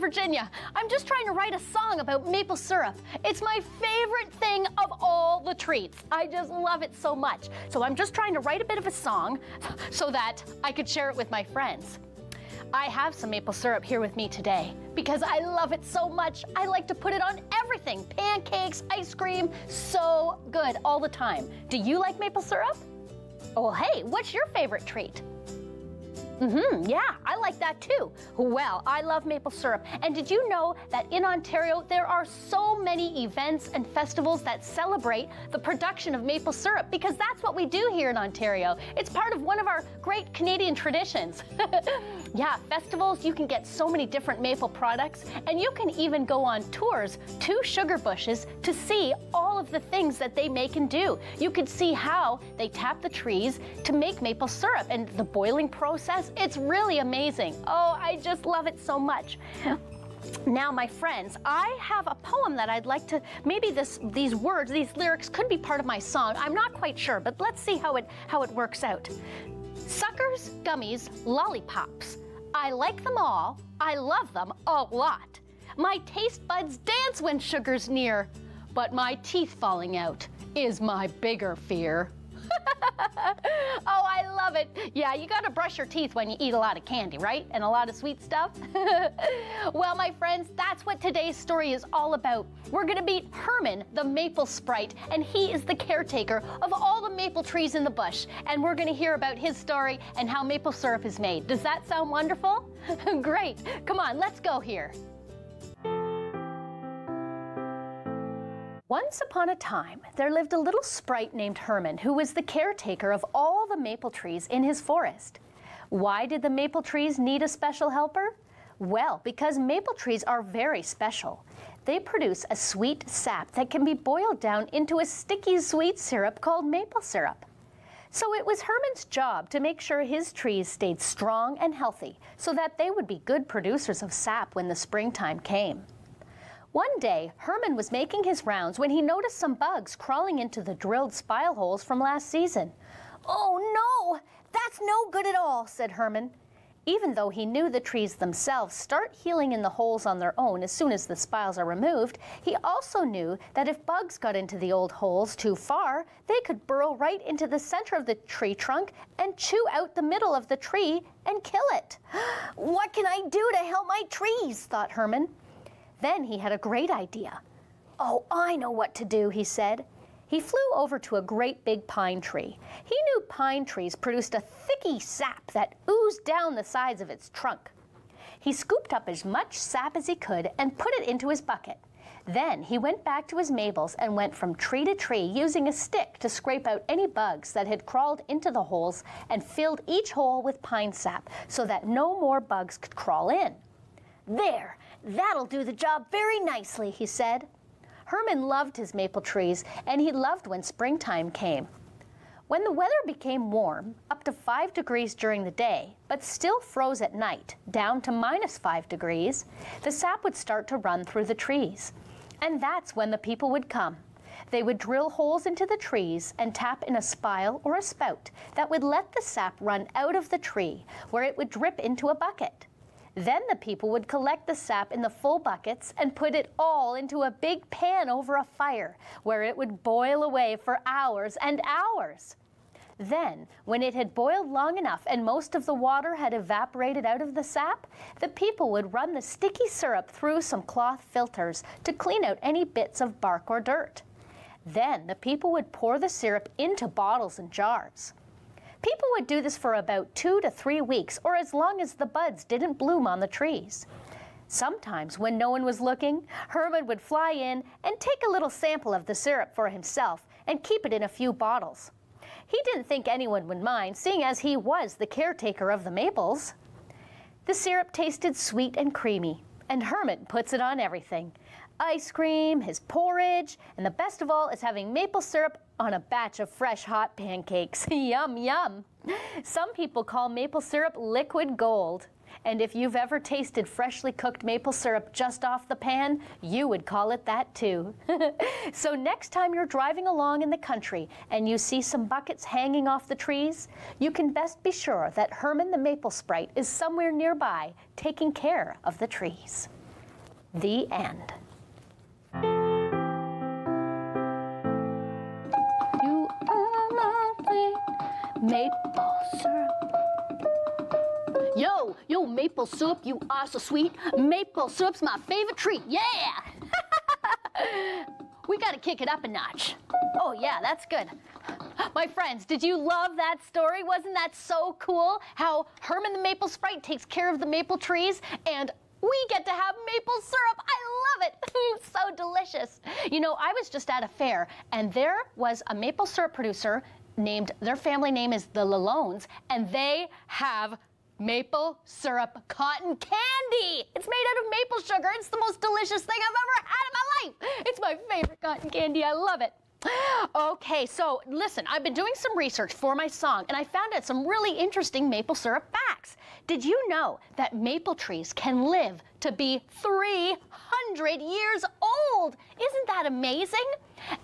Virginia. I'm just trying to write a song about maple syrup. It's my favorite thing of all the treats. I just love it so much. So I'm just trying to write a bit of a song so that I could share it with my friends. I have some maple syrup here with me today because I love it so much. I like to put it on everything. Pancakes, ice cream, so good all the time. Do you like maple syrup? Oh, hey, what's your favorite treat? Yeah, I like that too. Well, I love maple syrup. And did you know that in Ontario, there are so many events and festivals that celebrate the production of maple syrup? Because that's what we do here in Ontario. It's part of one of our great Canadian traditions. Yeah, festivals, you can get so many different maple products, and you can even go on tours to sugar bushes to see all of the things that they make and do. You could see how they tap the trees to make maple syrup and the boiling process. It's really amazing. Oh, I just love it so much. Now, my friends, I have a poem that I'd like to, maybe these words, these lyrics could be part of my song. I'm not quite sure, but let's see how it works out. Suckers, gummies, lollipops. I like them all. I love them a lot. My taste buds dance when sugar's near, but my teeth falling out is my bigger fear. Oh, I love it. Yeah, you gotta brush your teeth when you eat a lot of candy, right? And a lot of sweet stuff. Well, my friends, that's what today's story is all about. We're gonna meet Herman, the Maple Sprite, and he is the caretaker of all the maple trees in the bush. And we're gonna hear about his story and how maple syrup is made. Does that sound wonderful? Great. Come on, let's go here. Once upon a time, there lived a little sprite named Herman who was the caretaker of all the maple trees in his forest. Why did the maple trees need a special helper? Well, because maple trees are very special. They produce a sweet sap that can be boiled down into a sticky sweet syrup called maple syrup. So it was Herman's job to make sure his trees stayed strong and healthy so that they would be good producers of sap when the springtime came. One day, Herman was making his rounds when he noticed some bugs crawling into the drilled spile holes from last season. "Oh no, that's no good at all," said Herman. Even though he knew the trees themselves start healing in the holes on their own as soon as the spiles are removed, he also knew that if bugs got into the old holes too far, they could burrow right into the center of the tree trunk and chew out the middle of the tree and kill it. "What can I do to help my trees?" thought Herman. Then he had a great idea. "Oh, I know what to do," he said. He flew over to a great big pine tree. He knew pine trees produced a thicky sap that oozed down the sides of its trunk. He scooped up as much sap as he could and put it into his bucket. Then he went back to his maples and went from tree to tree using a stick to scrape out any bugs that had crawled into the holes and filled each hole with pine sap so that no more bugs could crawl in. "There, that'll do the job very nicely," he said. Herman loved his maple trees, and he loved when springtime came. When the weather became warm, up to 5 degrees during the day, but still froze at night, down to -5 degrees, the sap would start to run through the trees. And that's when the people would come. They would drill holes into the trees and tap in a spile or a spout that would let the sap run out of the tree, where it would drip into a bucket. Then the people would collect the sap in the full buckets and put it all into a big pan over a fire, where it would boil away for hours and hours. Then, when it had boiled long enough and most of the water had evaporated out of the sap, the people would run the sticky syrup through some cloth filters to clean out any bits of bark or dirt. Then the people would pour the syrup into bottles and jars. People would do this for about 2 to 3 weeks, or as long as the buds didn't bloom on the trees. Sometimes, when no one was looking, Herman would fly in and take a little sample of the syrup for himself and keep it in a few bottles. He didn't think anyone would mind, seeing as he was the caretaker of the maples. The syrup tasted sweet and creamy, and Herman puts it on everything. Ice cream, his porridge, and the best of all is having maple syrup on a batch of fresh hot pancakes. Yum, yum. Some people call maple syrup liquid gold. And if you've ever tasted freshly cooked maple syrup just off the pan, you would call it that too. So next time you're driving along in the country and you see some buckets hanging off the trees, you can best be sure that Herman the Maple Sprite is somewhere nearby taking care of the trees. The end. You are lovely, maple syrup. Yo, maple syrup, you are so sweet. Maple syrup's my favorite treat, yeah! We gotta kick it up a notch. Oh yeah, that's good. My friends, did you love that story? Wasn't that so cool? How Herman the Maple Sprite takes care of the maple trees and we get to have maple syrup. I love it. So delicious. You know, I was just at a fair and there was a maple syrup producer named, their family name is the Lallones, and they have maple syrup cotton candy. It's made out of maple sugar. It's the most delicious thing I've ever had in my life. It's my favorite cotton candy. I love it. Okay, so listen, I've been doing some research for my song and I found out some really interesting maple syrup facts. Did you know that maple trees can live to be 300 years old? Isn't that amazing?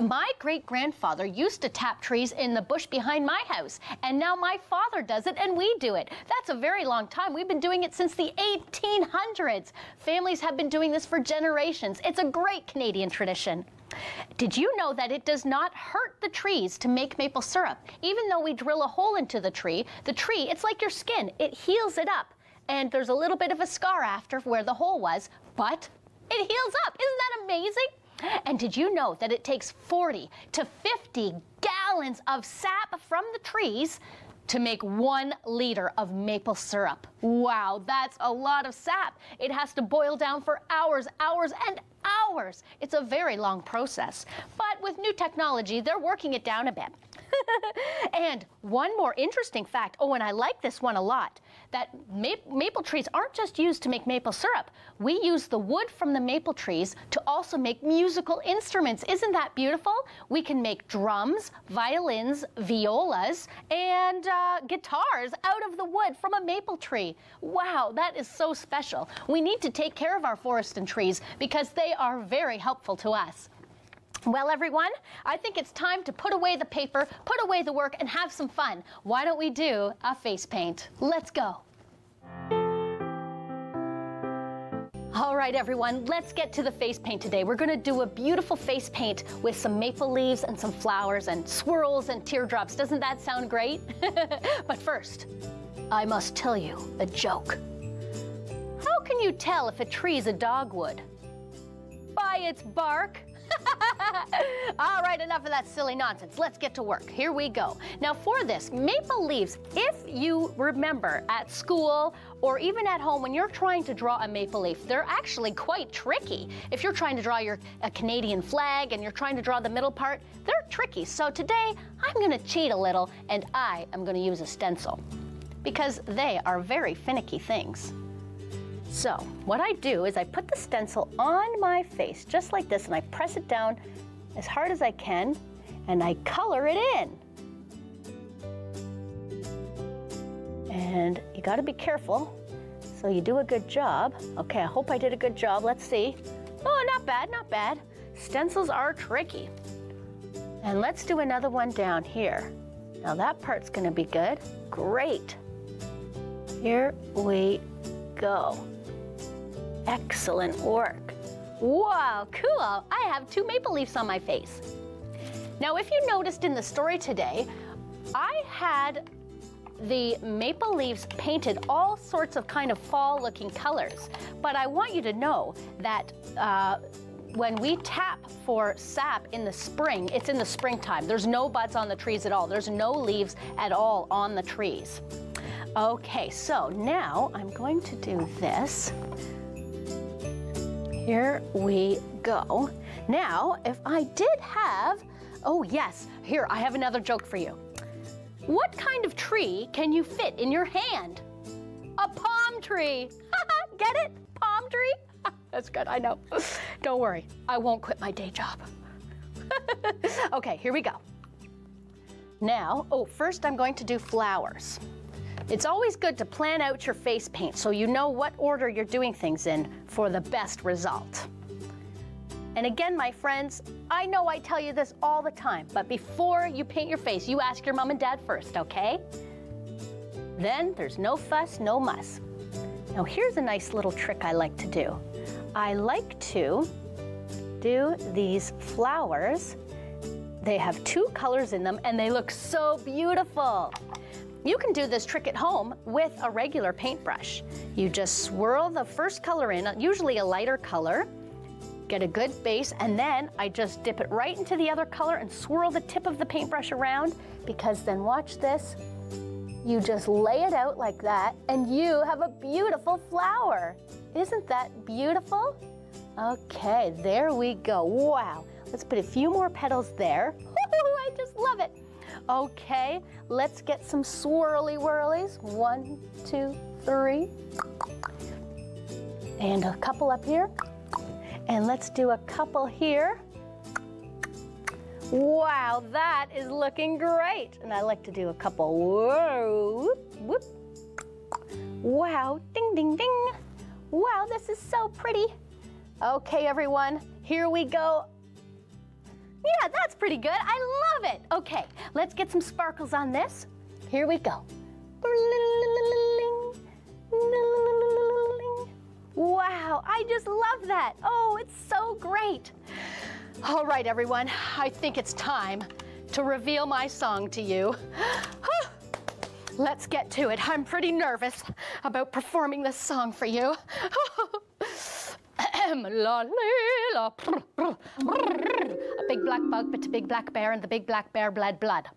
My great-grandfather used to tap trees in the bush behind my house, and now my father does it and we do it. That's a very long time. We've been doing it since the 1800s. Families have been doing this for generations. It's a great Canadian tradition. Did you know that it does not hurt the trees to make maple syrup? Even though we drill a hole into the tree, it's like your skin. It heals it up. And there's a little bit of a scar after where the hole was, but it heals up. Isn't that amazing? And did you know that it takes 40 to 50 gallons of sap from the trees to make 1 liter of maple syrup? Wow, that's a lot of sap. It has to boil down for hours, hours, and hours. It's a very long process. But with new technology, they're working it down a bit. And one more interesting fact, oh, and I like this one a lot, that maple trees aren't just used to make maple syrup. We use the wood from the maple trees to also make musical instruments. Isn't that beautiful? We can make drums, violins, violas, and guitars out of the wood from a maple tree. Wow, that is so special. We need to take care of our forests and trees because they are very helpful to us. Well, everyone, I think it's time to put away the paper, put away the work, and have some fun. Why don't we do a face paint? Let's go. All right, everyone, let's get to the face paint today. We're going to do a beautiful face paint with some maple leaves and some flowers and swirls and teardrops. Doesn't that sound great? But first, I must tell you a joke. How can you tell if a tree's a dogwood? By its bark. All right, enough of that silly nonsense. Let's get to work. Here we go. Now for this, maple leaves, if you remember at school or even at home when you're trying to draw a maple leaf, they're actually quite tricky. If you're trying to draw a Canadian flag and you're trying to draw the middle part, they're tricky. So today, I'm going to cheat a little and I am going to use a stencil because they are very finicky things. So what I do is I put the stencil on my face just like this and I press it down as hard as I can and I color it in. And you got to be careful so you do a good job. Okay, I hope I did a good job. Let's see. Oh, not bad, not bad. Stencils are tricky. And let's do another one down here. Now that part's going to be good. Great. Here we go. Excellent work. Wow, cool. I have 2 maple leaves on my face. Now, if you noticed in the story today, I had the maple leaves painted all sorts of kind of fall-looking colors. But I want you to know that when we tap for sap in the spring, it's in the springtime. There's no buds on the trees at all. There's no leaves at all on the trees. Okay, so now I'm going to do this. Here we go. Now, if I did have, oh yes, here, I have another joke for you. What kind of tree can you fit in your hand? A palm tree. Get it? Palm tree? That's good, I know. Don't worry, I won't quit my day job. Okay, here we go. Now, first I'm going to do flowers. It's always good to plan out your face paint so you know what order you're doing things in for the best result. And again, my friends, I know I tell you this all the time, but before you paint your face, you ask your mom and dad first, okay? Then there's no fuss, no muss. Now here's a nice little trick I like to do. I like to do these flowers. They have 2 colors in them and they look so beautiful. You can do this trick at home with a regular paintbrush. You just swirl the first color in, usually a lighter color, get a good base, and then I just dip it right into the other color and swirl the tip of the paintbrush around, because then watch this. You just lay it out like that and you have a beautiful flower. Isn't that beautiful? Okay, there we go. Wow. Let's put a few more petals there. I just love it. Okay, let's get some swirly whirlies. 1, 2, 3. And a couple up here. And let's do a couple here. Wow, that is looking great. And I like to do a couple. Whoa, whoop, whoop. Wow, ding, ding, ding. Wow, this is so pretty. Okay, everyone, here we go. Yeah, that's pretty good. I love it. Okay, let's get some sparkles on this. Here we go. Wow, I just love that. Oh, it's so great. All right, everyone, I think it's time to reveal my song to you. Let's get to it. I'm pretty nervous about performing this song for you. La, la, a big black bug bit a big black bear, and the big black bear bled blood.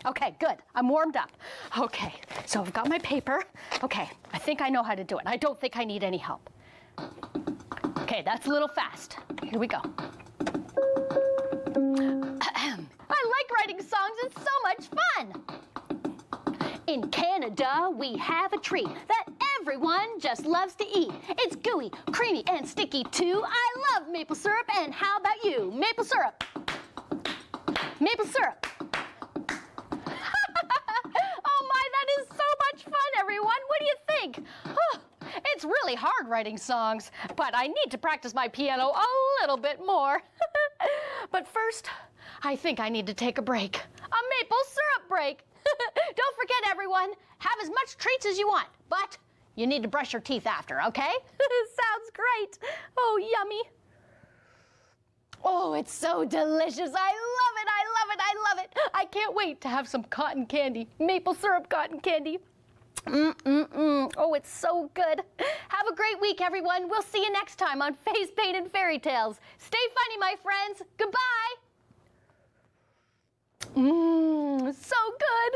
Okay, good. I'm warmed up. Okay, so I've got my paper. Okay, I think I know how to do it. I don't think I need any help. Okay, that's a little fast. Here we go. I like writing songs. It's so much fun. In Canada, we have a tree that everyone just loves to eat. It's gooey, creamy, and sticky too. I love maple syrup, and how about you? Maple syrup. Maple syrup. Oh my, that is so much fun, everyone. What do you think? It's really hard writing songs, but I need to practice my piano a little bit more. But first, I think I need to take a break. A maple syrup break. Don't forget, everyone, have as much treats as you want, but you need to brush your teeth after, okay? Sounds great. Oh, yummy. Oh, it's so delicious. I love it, I love it, I love it. I can't wait to have some cotton candy, maple syrup cotton candy. Oh, it's so good. Have a great week, everyone. We'll see you next time on Face Painted Fairy Tales. Stay funny, my friends. Goodbye. So good.